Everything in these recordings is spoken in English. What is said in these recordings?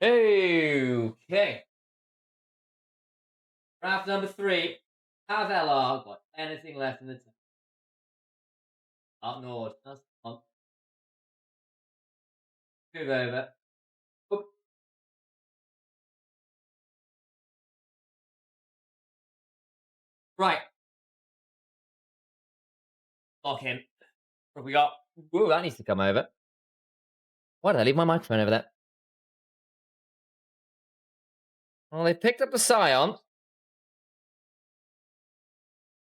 Okay. Draft number 3. Have LR got anything left in the tank? Up Nord. That's on. Move over. Oop. Right. Lock in. What have we got? Ooh, that needs to come over. Why did I leave my microphone over there? Well, they picked up the Scion.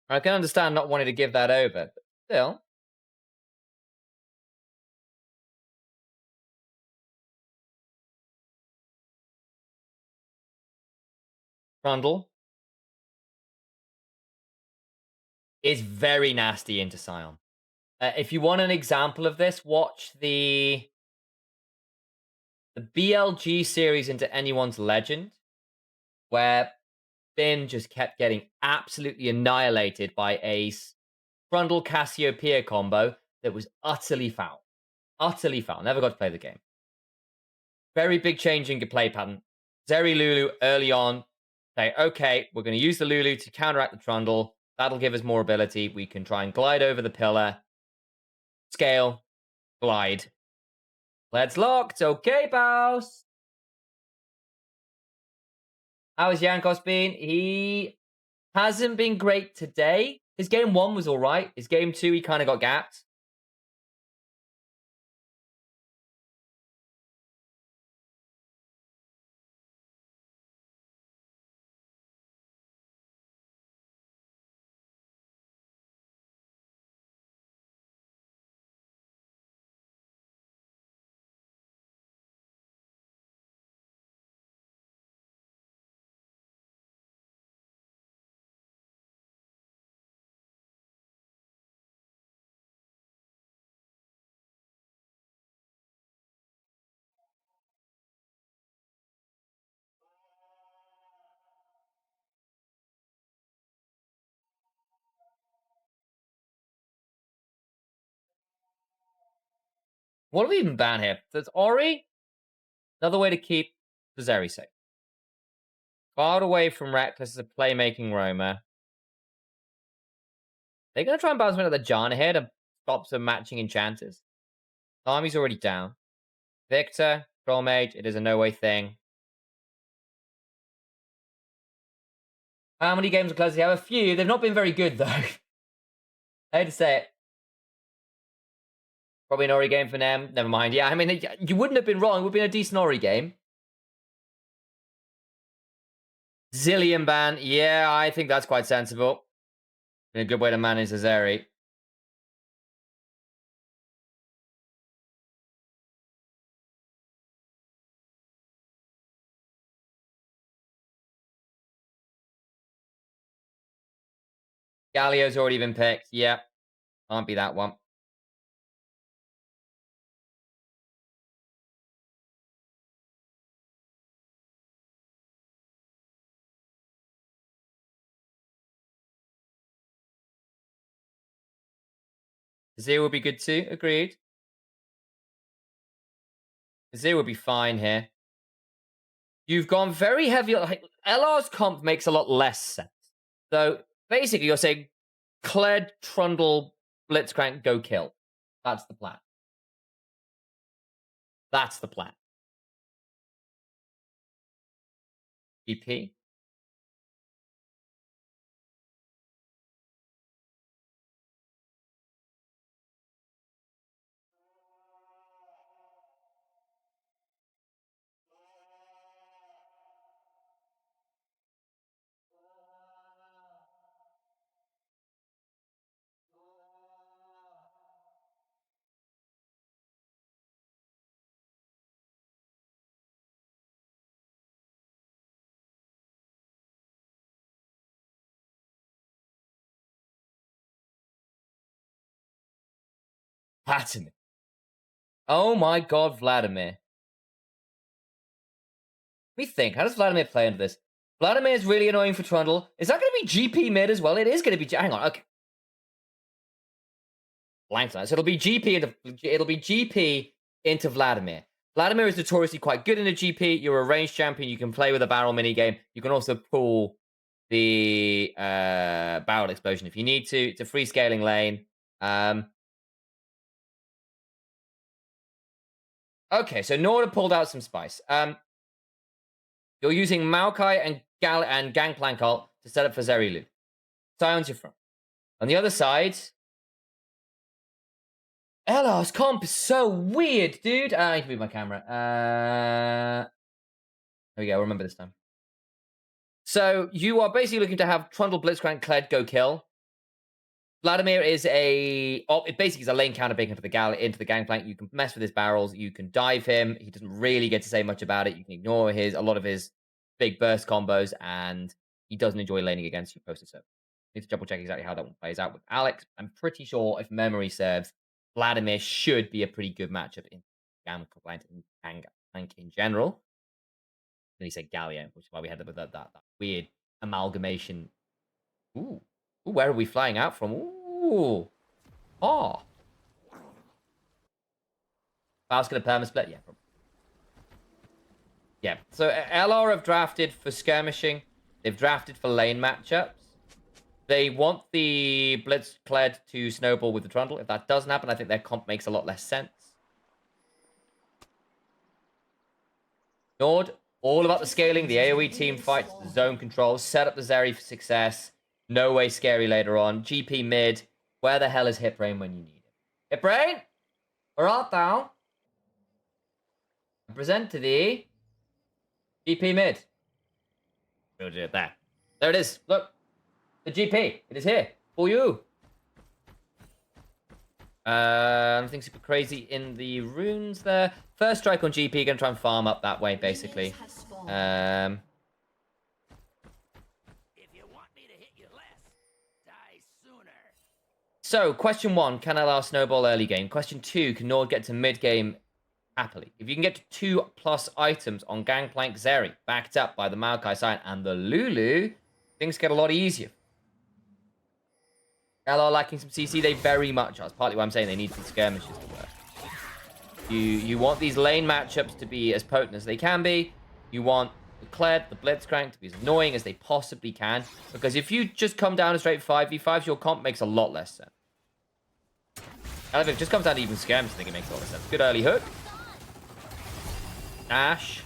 I can understand not wanting to give that over, but still. Trundle is very nasty into Scion. If you want an example of this, watch the BLG series into Anyone's Legend, where Finn just kept getting absolutely annihilated by a Trundle Cassiopeia combo that was utterly foul. Utterly foul. Never got to play the game. Very big change in play pattern. Zeri Lulu early on. Say, okay, we're going to use the Lulu to counteract the Trundle. That'll give us more ability. We can try and glide over the pillar. Scale. Glide. Let's locked. Okay, boss. How has Yankos been? He hasn't been great today. His game 1 was all right. His game 2, he kind of got gapped. What do we even ban here? There's Ori. Another way to keep the Zeri safe. Far away from Reckless as a playmaking roamer. They're going to try and bounce another Janna here to stop some matching enchanters. Army's already down. Victor, Troll Mage, it is a no-way thing. How many games of Close do you have? A few. They've not been very good, though. I hate to say it. Probably an Ori game for them. Never mind. Yeah, I mean, you wouldn't have been wrong. It would have been a decent Ori game. Zillion ban. Yeah, I think that's quite sensible. Been a good way to manage the Zeri. Galio's already been picked. Yeah. Can't be that one. Azir would be good too. Agreed. Azir would be fine here. You've gone very heavy. Like, LR's comp makes a lot less sense. So basically, you're saying Kled, Trundle, Blitzcrank, go kill. That's the plan. That's the plan. GP. Vladimir. Oh my god, Vladimir. Let me think. How does Vladimir play into this? Vladimir is really annoying for Trundle. Is that going to be GP mid as well? It is going to be. Hang on. Okay. Blank. So it'll be GP into Vladimir. Vladimir is notoriously quite good in a GP. You're a ranged champion. You can play with a barrel minigame. You can also pull the barrel explosion if you need to. It's a free scaling lane. Okay, so NORD pulled out some spice. You're using Maokai and Gangplank ult to set up for Zerilu. Sion's your front. On the other side, LR's comp is so weird, dude. I need to move my camera. There we go. Remember this time. So you are basically looking to have Trundle, Blitzcrank, Kled go kill. Vladimir is it basically is a lane counter big into the Gangplank. You can mess with his barrels. You can dive him. He doesn't really get to say much about it. You can ignore a lot of his big burst combos, and he doesn't enjoy laning against you post serve. Need to double check exactly how that one plays out with Alex. I'm pretty sure, if memory serves, Vladimir should be a pretty good matchup in Gangplank in general. Then he said Gallia, which is why we had that weird amalgamation. Ooh, where are we flying out from? Ooh, oh. I was going to perma-split? Yeah, probably. Yeah, so LR have drafted for skirmishing. They've drafted for lane matchups. They want the Blitz Kled to snowball with the Trundle. If that doesn't happen, I think their comp makes a lot less sense. NORD, all about the scaling, the AoE team fights, the zone control, set up the Zeri for success. No way scary later on. GP mid. Where the hell is Hipbrain when you need it? Hipbrain? Where art thou? I present to thee GP mid. We'll do it there. There it is. Look. The GP. It is here. For you. Nothing super crazy in the runes there. First strike on GP. Gonna try and farm up that way, basically. So, question 1, can LR snowball early game? Question 2, can NORD get to mid game happily? If you can get to 2+ items on Gangplank Zeri, backed up by the Maokai Sion and the Lulu, things get a lot easier. LR lacking some CC, they very much are. That's partly why I'm saying they need these skirmishes to work. You want these lane matchups to be as potent as they can be. You want the Kled, the Blitzcrank to be as annoying as they possibly can. Because if you just come down to straight 5v5s, your comp makes a lot less sense. And if it just comes down to even skirmishes, I think it makes a lot of sense. Good early hook. Ash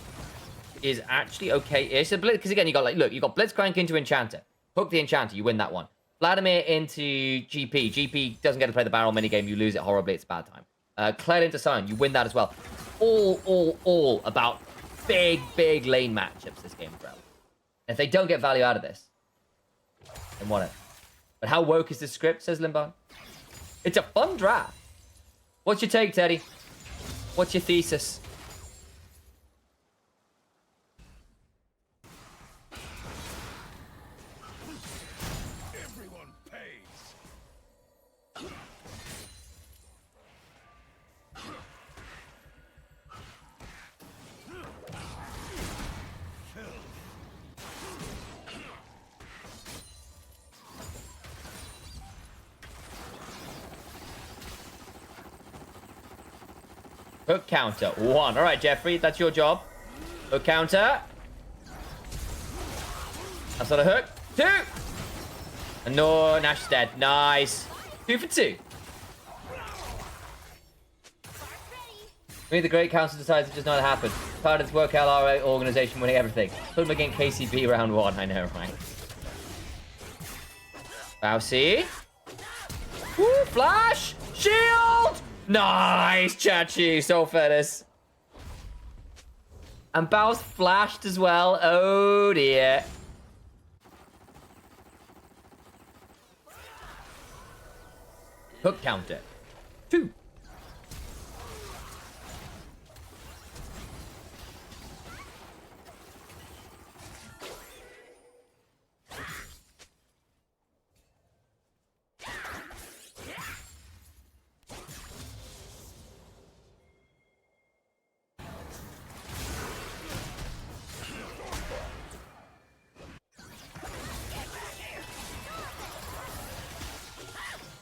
is actually okay-ish. Because again, you got Blitzcrank into Enchanter. Hook the Enchanter, you win that one. Vladimir into GP. GP doesn't get to play the barrel minigame. You lose it horribly. It's a bad time. Kled into Sion. You win that as well. All about big lane matchups this game, bro. If they don't get value out of this, then whatever. But how woke is this script, says Limbo? It's a fun draft. What's your take, Teddy? What's your thesis? Everyone pays. Hook counter. 1. All right, Jeffrey, that's your job. Hook counter. That's not a hook. 2. And no, Nash is dead. Nice. 2 for 2. Maybe the Great Council decides it does not happen. Part of this work LRA organization winning everything. Put them against KCB round 1. I know, right? Bousy. Woo, flash. Shield. Nice, Chachi. So fairness. And Baus flashed as well. Oh, dear. Hook counter. 2.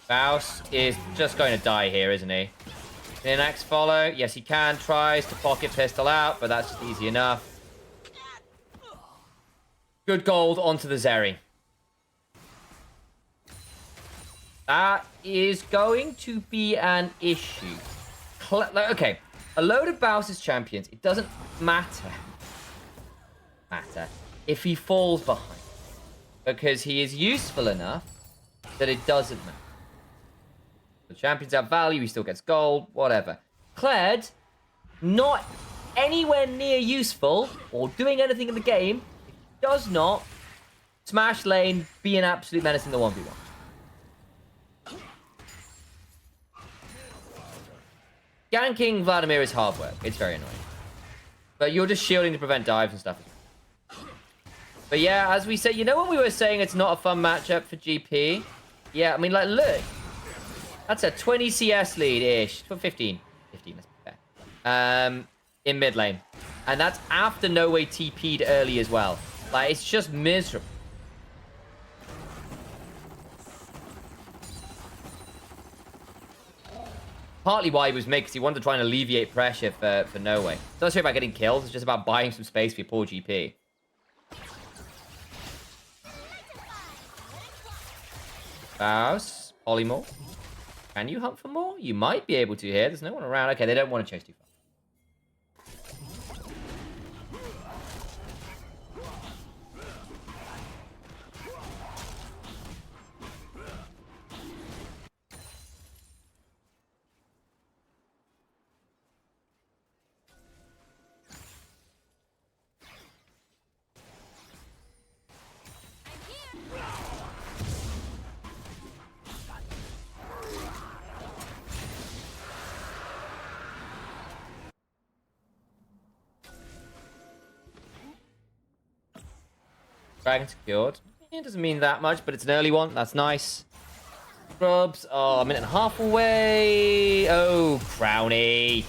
Baus is just going to die here, isn't he? Can Axe follow? Yes, he can. Tries to pocket pistol out, but that's just easy enough. Good gold onto the Zeri. That is going to be an issue. Okay, a load of Bowser's champions, it doesn't matter if he falls behind. Because he is useful enough that it doesn't matter. The champions have value, he still gets gold, whatever. Kled, not anywhere near useful or doing anything in the game, does not smash lane, be an absolute menace in the 1v1. Ganking Vladimir is hard work. It's very annoying. But you're just shielding to prevent dives and stuff. But yeah, as we said, you know when we were saying it's not a fun matchup for GP? Yeah, I mean, like, look. That's a 20 CS lead-ish. 15. 15, let's be fair. In mid lane. And that's after No Way TP'd early as well. Like, it's just miserable. Partly why he was made, because he wanted to try and alleviate pressure for No Way. It's not so about getting kills, it's just about buying some space for your poor GP. Faust, Polymorph. Can you hunt for more? You might be able to here. There's no one around. Okay, they don't want to chase too far. Dragon secured. It doesn't mean that much, but it's an early one. That's nice. Scrubs. Oh, a minute and a half away. Oh, Crowny.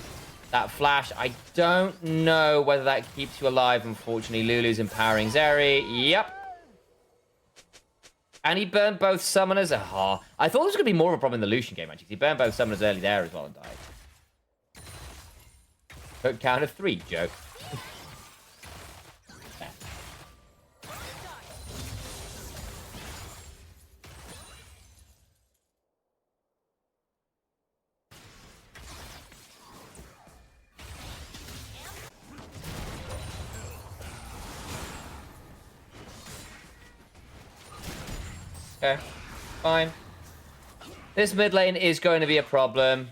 That flash. I don't know whether that keeps you alive, unfortunately. Lulu's empowering Zeri. Yep. And he burned both summoners. Oh, I thought this was going to be more of a problem in the Lucian game, actually. He burned both summoners early there as well and died. Hook count of 3. Joke. Okay, fine. This mid lane is going to be a problem.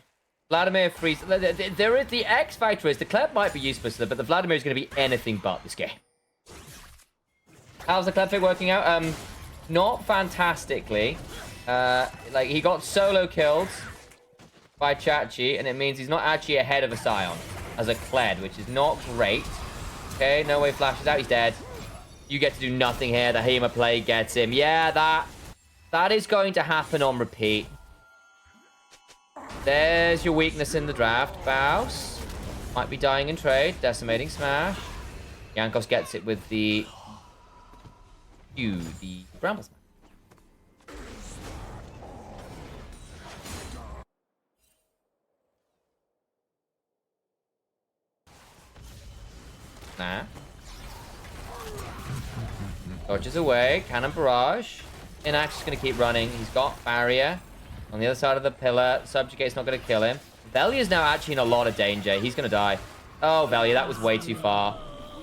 Vladimir freeze. There is the X factor is the Kled might be useless, but the Vladimir is going to be anything but this game. How's the Kled pick working out? Not fantastically. Like he got solo killed by Chachi, and it means he's not actually ahead of a Scion as a Kled, which is not great. Okay, No Way flashes out. He's dead. You get to do nothing here. The Hema play gets him. Yeah, that is going to happen on repeat. There's your weakness in the draft. Baus. Might be dying in trade. Decimating smash. Yankos gets it with the Bramble Smash. Nah. Dodges away. Cannon barrage. Inax is going to keep running. He's got barrier on the other side of the pillar. Subjugate's not going to kill him. Velia's now actually in a lot of danger. He's going to die. Oh, Velia, that was way too far.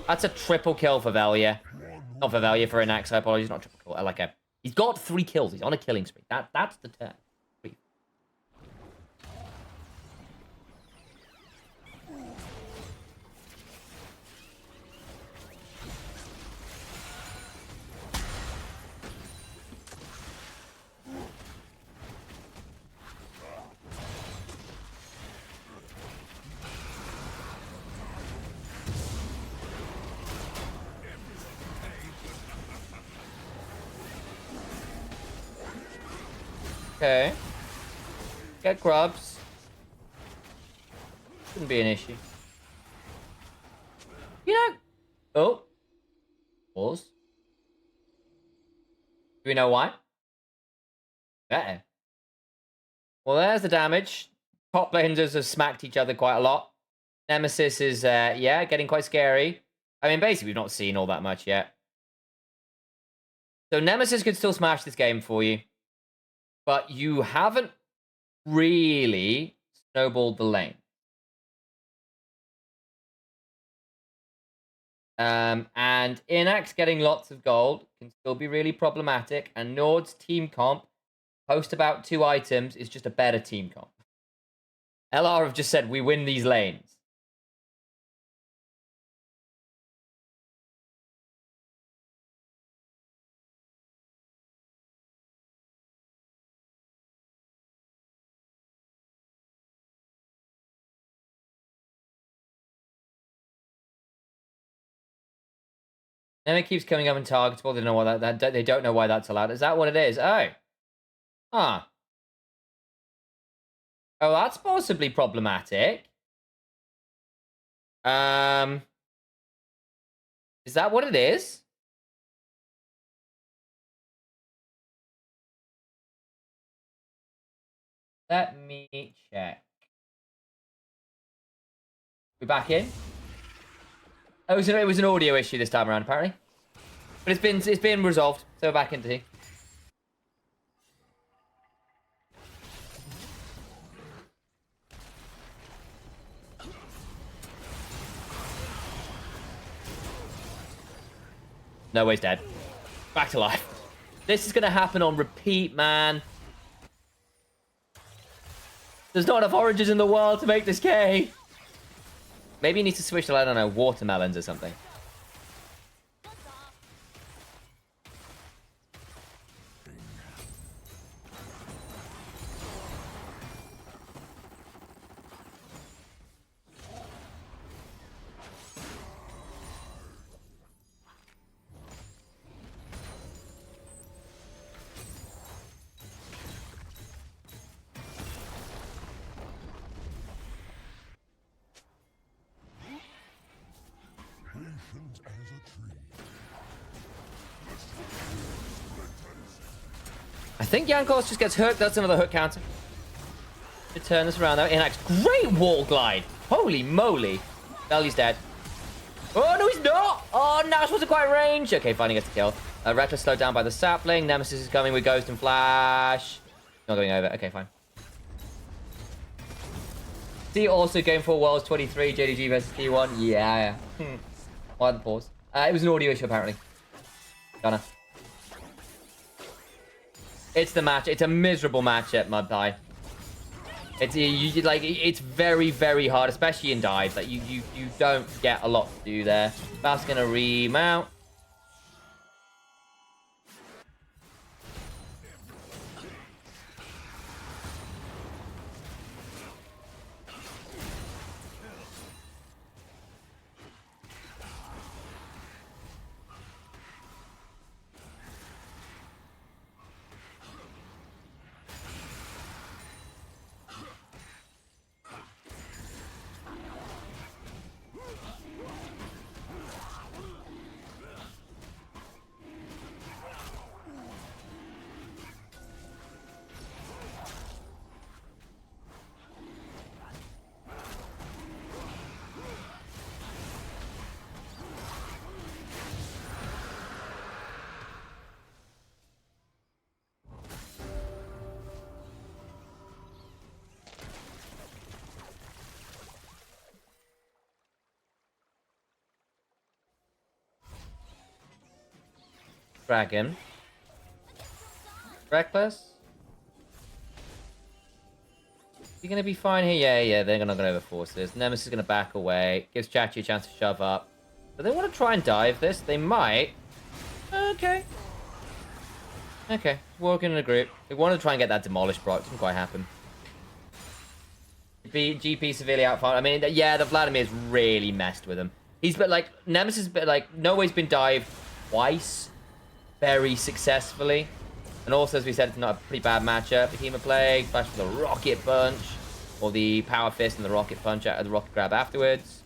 That's a triple kill for Velia. Not for Velia, for Inax. I apologize. Not triple kill. He's got 3 kills. He's on a killing spree. That's the turn. Okay. Get grubs. Shouldn't be an issue. You know... Oh. Pause. Do we know why? Uh-oh. Well, there's the damage. Top laners have smacked each other quite a lot. Nemesis is, yeah, getting quite scary. I mean, basically, we've not seen all that much yet. So Nemesis could still smash this game for you. But you haven't really snowballed the lane. And Inax getting lots of gold can still be really problematic. And Nord's team comp, post about 2 items, is just a better team comp. LR have just said, we win these lanes. Then it keeps coming up in targetable. They don't know why they don't know why that's allowed. Is that what it is? Oh. Huh. Oh, that's possibly problematic. Is that what it is? Let me check. We back in? Oh, it was an audio issue this time around, apparently. But it's been resolved, so we're back into here. No way's dead. Back to life. This is gonna happen on repeat, man. There's not enough oranges in the world to make this K. Maybe you need to switch to, I don't know, watermelons or something. I think Yankos just gets hooked. That's another hook counter. To turn this around though. Inax, great wall glide. Holy moly. Belly's dead. Oh, no, he's not. Oh, Nash wasn't quite range. Okay, finally gets the kill. Reckless slowed down by the sapling. Nemesis is coming with Ghost and Flash. Not going over. Okay, fine. See, also game for Worlds 23, JDG versus T1. Yeah. Why the pause? It was an audio issue, apparently. Gunner. It's the match. It's a miserable matchup, Mud Pie. It's very, very hard, especially in dive. Like you don't get a lot to do there. That's gonna remount. Dragon. Reckless. You gonna be fine here? Yeah, they're not gonna overforce this. Nemesis is gonna back away. Gives Chachi a chance to shove up. But they want to try and dive this. They might. Okay. Okay. Working in a group. They want to try and get that demolished proc. Didn't quite happen. GP severely outfought. I mean, yeah, the Vladimir's really messed with him. He's been like, Nemesis, but like, No Way's been dived twice. Very successfully. And also, as we said, it's not a pretty bad matchup. The Hema Plague, flash for the Rocket Punch, or the Power Fist and the Rocket Punch, the Rocket Grab afterwards.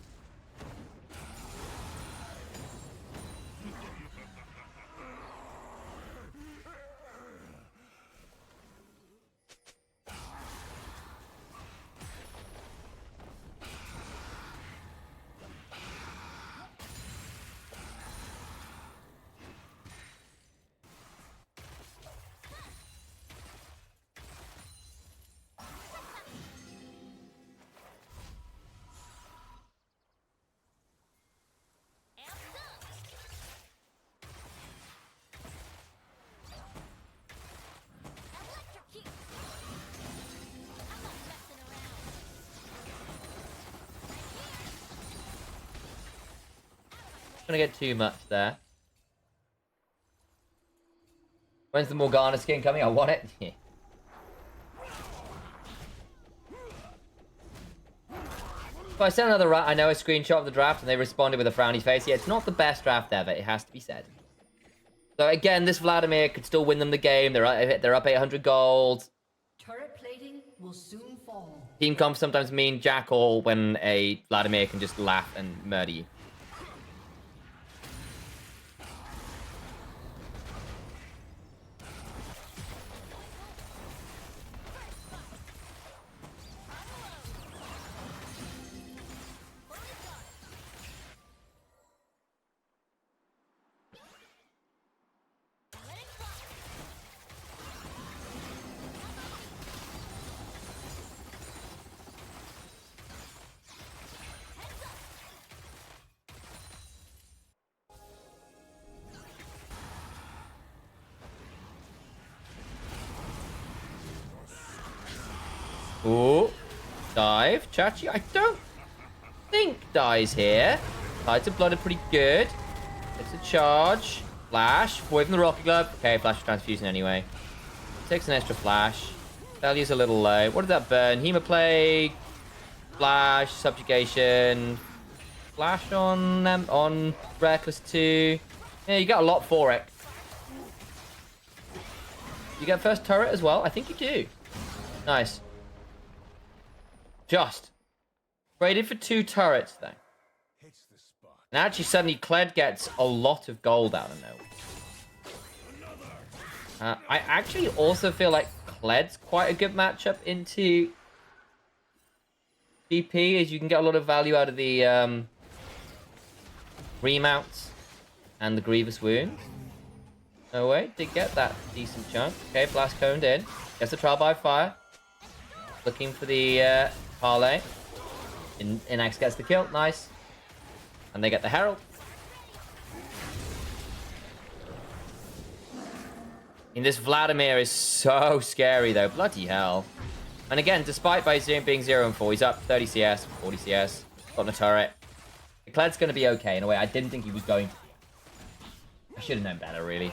gonna get too much there. When's the Morgana skin coming? I want it. Yeah. So I sent another I know a screenshot of the draft and they responded with a frowny face. Yeah, it's not the best draft ever. It has to be said. So again, this Vladimir could still win them the game. They're up 800 gold. Turret plating will soon fall. Team comps sometimes mean jack all when a Vladimir can just laugh and murder you. Ooh. Dive. Chachi, I don't think dies here. Tides of Blood are pretty good. It's a charge. Flash. Away from the Rocket Glove. Okay, Flash Transfusion anyway. Takes an extra Flash. Value's a little low. What did that burn? Hemoplague. Flash. Subjugation. Flash on them. On Reckless 2. Yeah, you got a lot for it. You get first turret as well? I think you do. Nice. Just. Traded for 2 turrets, though. And actually, suddenly, Kled gets a lot of gold out of nowhere. I actually also feel like Kled's quite a good matchup into GP, as you can get a lot of value out of the remounts and the Grievous Wounds. No way, did get that decent chunk. Okay, Blast Coned in. Gets the Trial by Fire. Looking for the parlay. Inax gets the kill, nice. And they get the Herald. And this Vladimir is so scary, though. Bloody hell. And again, despite by being 0 and 4, he's up 30 CS, 40 CS. Got a turret. Kled's going to be okay in a way. I didn't think he was going to. I should have known better, really.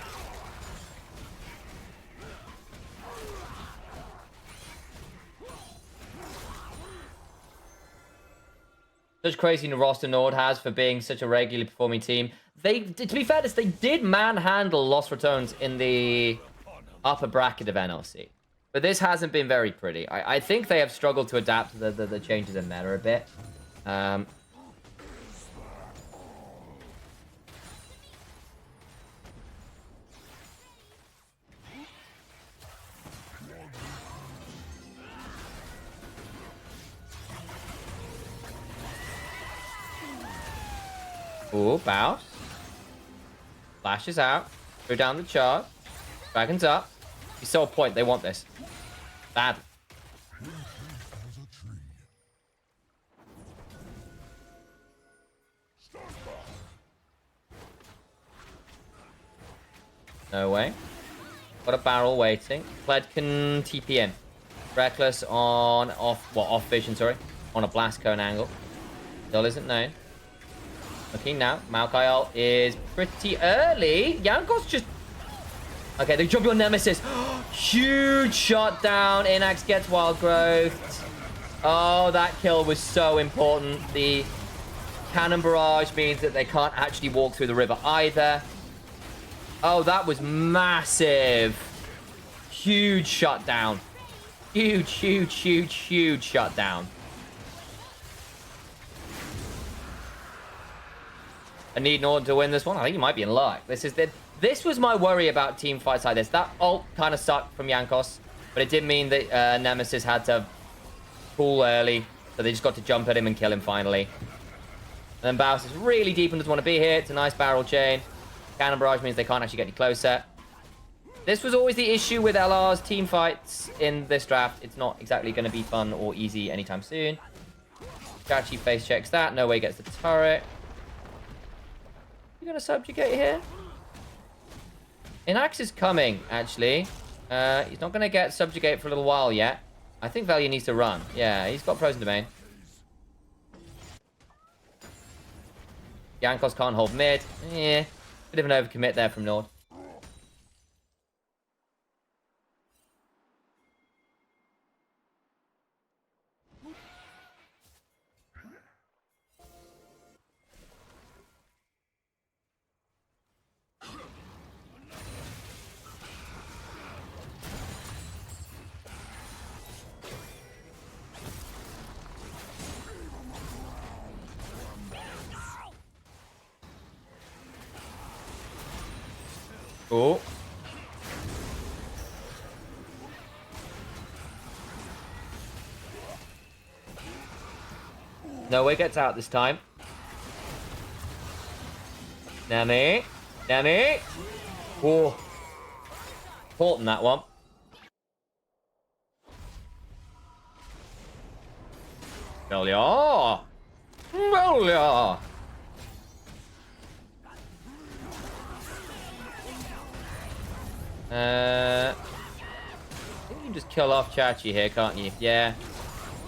Such crazy roster NORD has for being such a regularly performing team. To be fair, they did manhandle Lost Ratones in the upper bracket of NLC. But this hasn't been very pretty. I think they have struggled to adapt to the changes in meta a bit. Ooh, bounce. Flashes out. Go down the chart. Dragons up. You saw a point. They want this. Bad. No way. Got a barrel waiting. Kled can TP in. Reckless on off vision, sorry. On a blast cone angle. Still isn't known. Looking now. Maokai is pretty early. Yankos just... Okay, they jump your Nemesis. Huge shot down. Inax gets Wild Growth. Oh, that kill was so important. The Cannon Barrage means that they can't actually walk through the river either. Oh, that was massive. Huge shutdown. Huge, huge, huge, huge shutdown. I need NORD to win this one. I think he might be in luck. This was my worry about team fights like this. That ult kind of sucked from Yankos, but it did mean that Nemesis had to pull early, so they just got to jump at him and kill him finally. And then Baus is really deep and doesn't want to be here. It's a nice barrel chain. Cannon Barrage means they can't actually get any closer. This was always the issue with LR's team fights in this draft. It's not exactly going to be fun or easy anytime soon. Chachi face checks that. No way gets the turret. You gonna subjugate here? Inax is coming, actually. He's not gonna get subjugate for a little while yet. I think Value needs to run. Yeah, he's got Frozen Domain. Jankos can't hold mid. Yeah, bit of an overcommit there from NORD. Oh. No way gets out this time. Nami. Nami. Oh. Important that one. Melia. Melia. I think you can just kill off Chachi here, can't you? Yeah.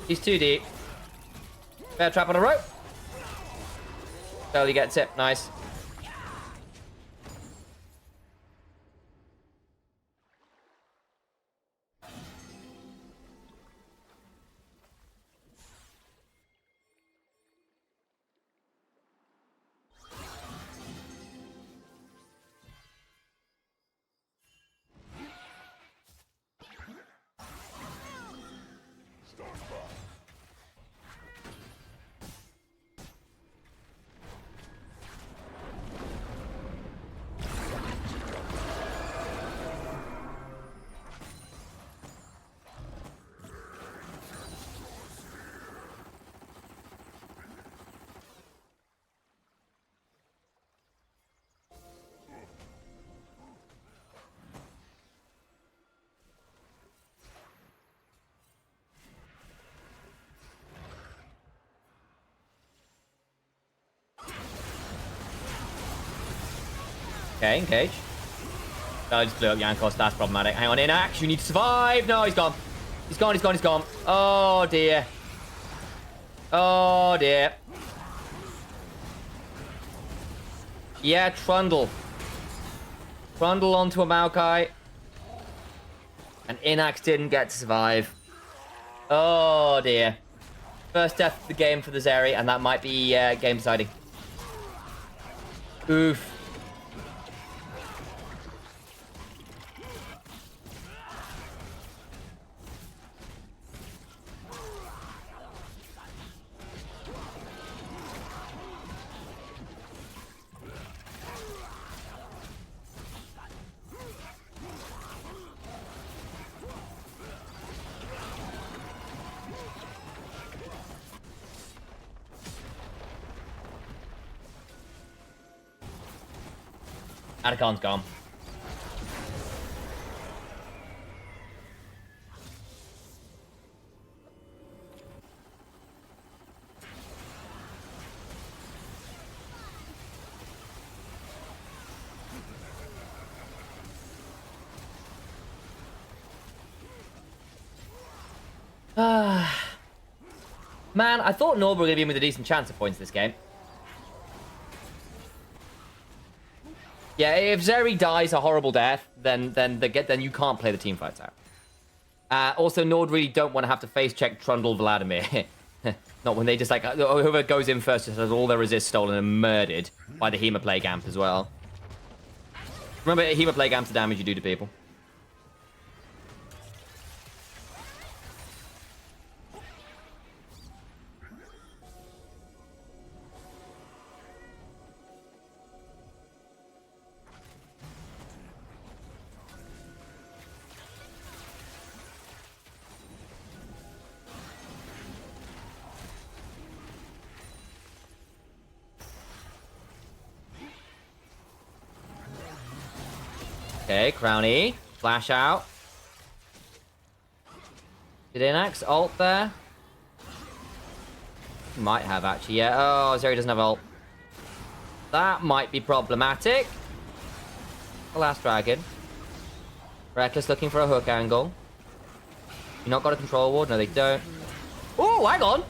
He's too deep. Bear trap on a rope. Barely gets it. Nice. Okay, engage. Oh, I just blew up Jankos. That's problematic. Hang on, Inax. You need to survive. No, he's gone. He's gone, he's gone, he's gone. Oh, dear. Oh, dear. Yeah, Trundle. Trundle onto a Maokai. And Inax didn't get to survive. Oh, dear. First death of the game for the Zeri, and that might be game deciding. Oof. Atacon's gone. Man, I thought NORD were going to be in with a decent chance of points this game. Yeah, if Zeri dies a horrible death, then you can't play the team fights out. Also, NORD really don't want to have to face check Trundle Vladimir. Not when they just like whoever goes in first just has all their resist stolen and murdered by the Hema Plague Amp as well. Remember, Hema Plague Amp's the damage you do to people. Okay, Crowny. Flash out. Did Inax ult there? Might have, actually. Yeah. Oh, Zeri doesn't have ult. That might be problematic. The last dragon. Reckless looking for a hook angle. You not got a control ward? No, they don't. Oh, hang on.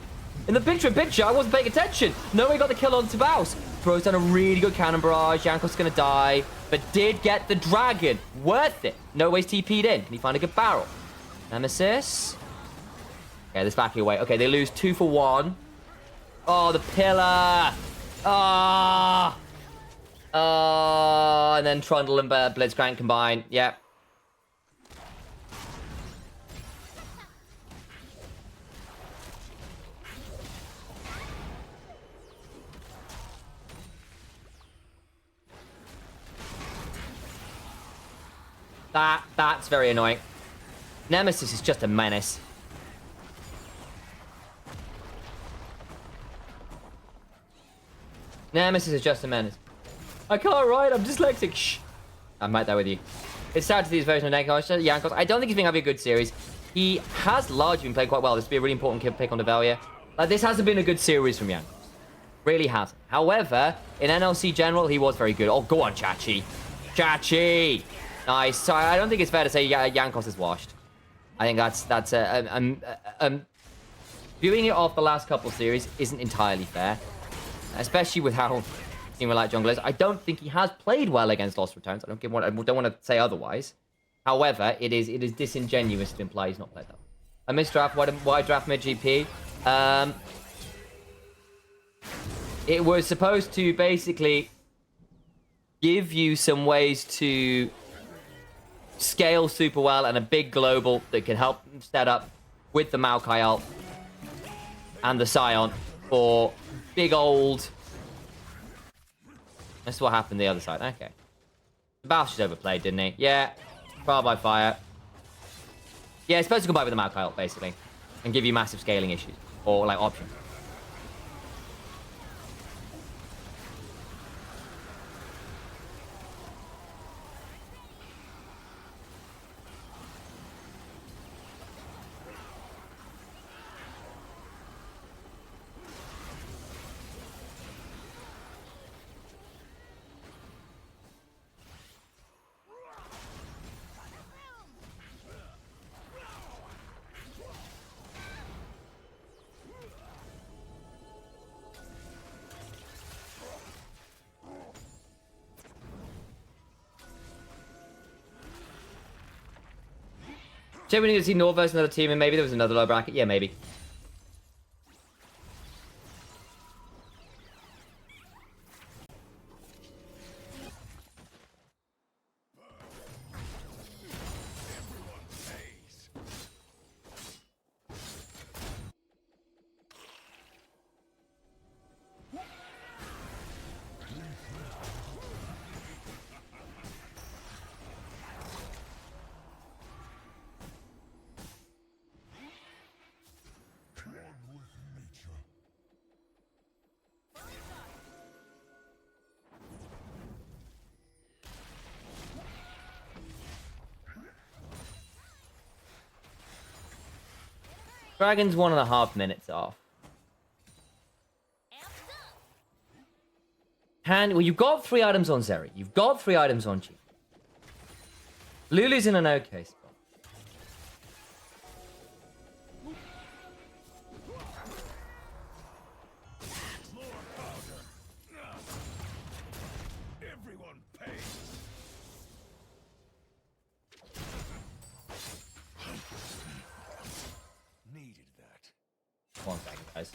In the picture-in-picture, I wasn't paying attention. No, we got the kill on Tabaus. throws down a really good cannon barrage. Jankos gonna die, but did get the dragon. Worth it. No ways TP'd in. Can he find a good barrel? Nemesis. Okay, this back away. Okay, they lose 2 for 1. Oh, the pillar. Ah. Oh, and then Trundle and Blitzcrank combine. Yep. That's very annoying. Nemesis is just a menace. Nemesis is just a menace. I can't write, I'm dyslexic. Shh. I'm right there with you. It's sad to see his version of Yankos. I don't think he's been having a good series. He has largely been playing quite well. This would be a really important pick on Devalia. This hasn't been a good series from Yankos. Really hasn't. However, in NLC General, he was very good. Oh, go on, Chachi. Chachi! Nice. So I don't think it's fair to say Yankos is washed. I think that's viewing it off the last couple of series isn't entirely fair, especially with how Team Light Jungle is. I don't think he has played well against Lost Returns. I don't want to say otherwise. However, it is disingenuous to imply he's not played that. I missed draft. Why draft mid GP? It was supposed to basically give you some ways to scale super well and a big global that can help set up with the Maokai ult and the Scion for big old... That's what happened the other side. Okay. Bash just overplayed, didn't he? Yeah. Trial by fire. Yeah, it's supposed to combine with the Maokai ult, basically. And give you massive scaling issues. Or, like, options. So we need to see NORD versus another team, and maybe there was another low bracket. Yeah, maybe. Dragon's 1.5 minutes off. Well, you've got 3 items on Zeri. You've got 3 items on Chi. Lulu's in an okay spot. One second, guys.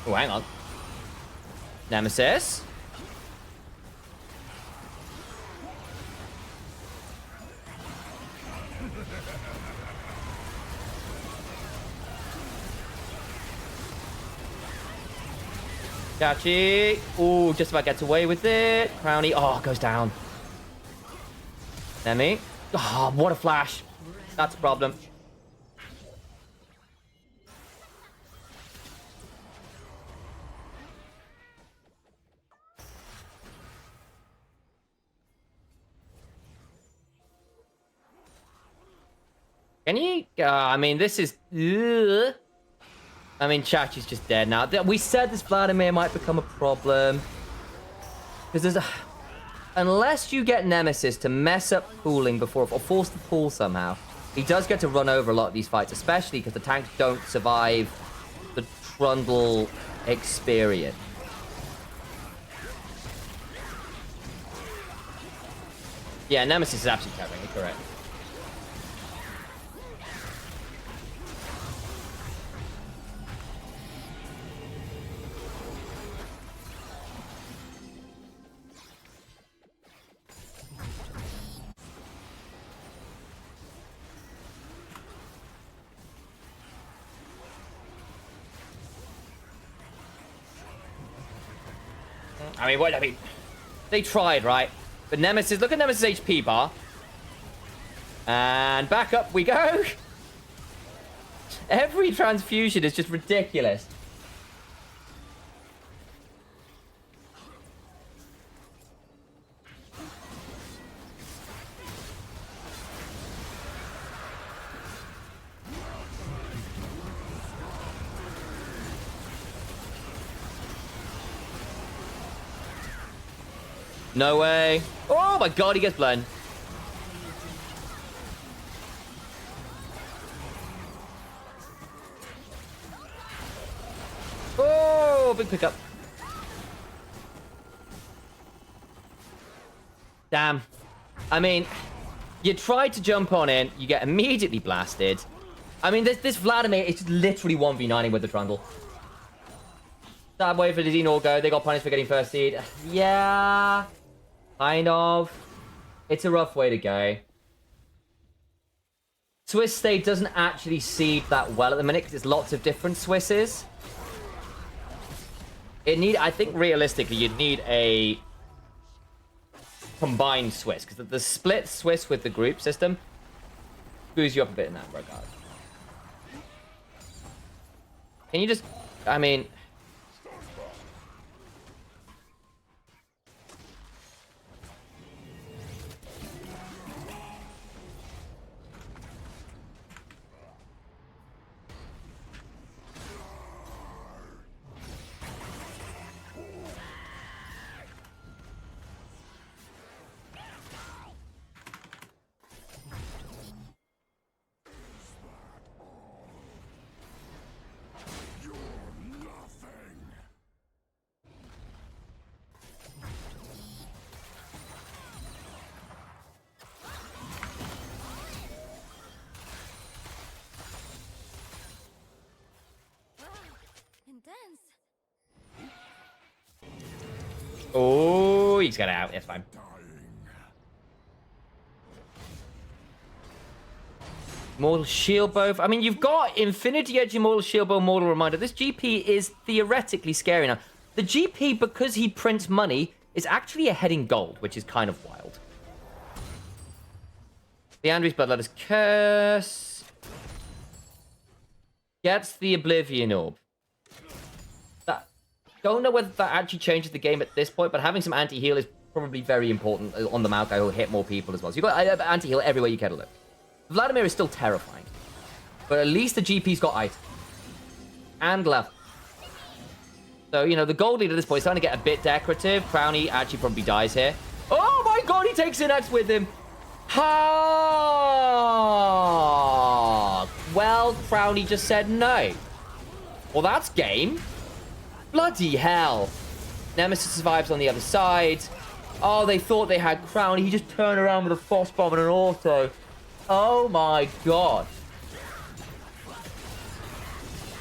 Oh, hang on. Nemesis. Chachi. Ooh, just about gets away with it. Crowny. Oh, goes down. Nemi. Oh, what a flash. That's a problem. Can you... I mean, this is... Ugh. I mean, Chachi's just dead now. We said this Vladimir might become a problem. Because there's a... Unless you get Nemesis to mess up pooling before, or force the pool somehow, he does get to run over a lot of these fights, especially because the tanks don't survive the Trundle experience. Yeah, Nemesis is absolutely covering it, correct. I mean, they tried, right? But Nemesis, look at Nemesis' HP bar. And back up we go. Every transfusion is just ridiculous. No way. Oh my god, he gets blown. Oh, big pickup. Damn. I mean, you tried to jump on in, you get immediately blasted. I mean, this Vladimir is just literally 1v9ing with the Trundle. Sad way for the NORD go. They got punished for getting first seed. Yeah. Kind of. It's a rough way to go. Swiss State doesn't actually seed that well at the minute because it's lots of different Swisses. I think realistically, you'd need a combined Swiss because the split Swiss with the group system screws you up a bit in that regard. Can you just... I mean... Oh, he's got out. It's fine. Mortal Shield Bow. I mean, you've got Infinity Edge, Immortal Shield Bow, Mortal Reminder. This GP is theoretically scary now. The GP, because he prints money, is actually ahead in gold, which is kind of wild. The Andrew's Bloodletter's Curse. Gets the Oblivion Orb. Don't know whether that actually changes the game at this point, but having some anti-heal is probably very important on the Maokai who'll hit more people as well. So you've got anti-heal everywhere you care to look. Vladimir is still terrifying, but at least the GP's got item. And level. So, you know, the gold lead at this point is starting to get a bit decorative. Crowny actually probably dies here. Oh my god, he takes Synax with him. Ha! Well, Crowny just said no. Well, that's game. Bloody hell. Nemesis survives on the other side. Oh, they thought they had Crown. He just turned around with a frost bomb and an auto. Oh my god.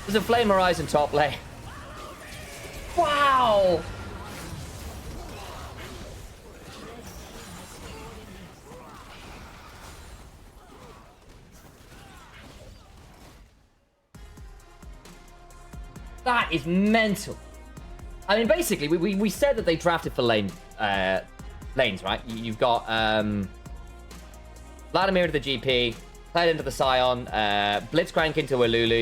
There's a Flame Horizon top lane. Wow. That is mental. I mean, basically, we said that they drafted for lanes, right? You've got Vladimir to the GP, played into the Scion, Blitzcrank into a Lulu.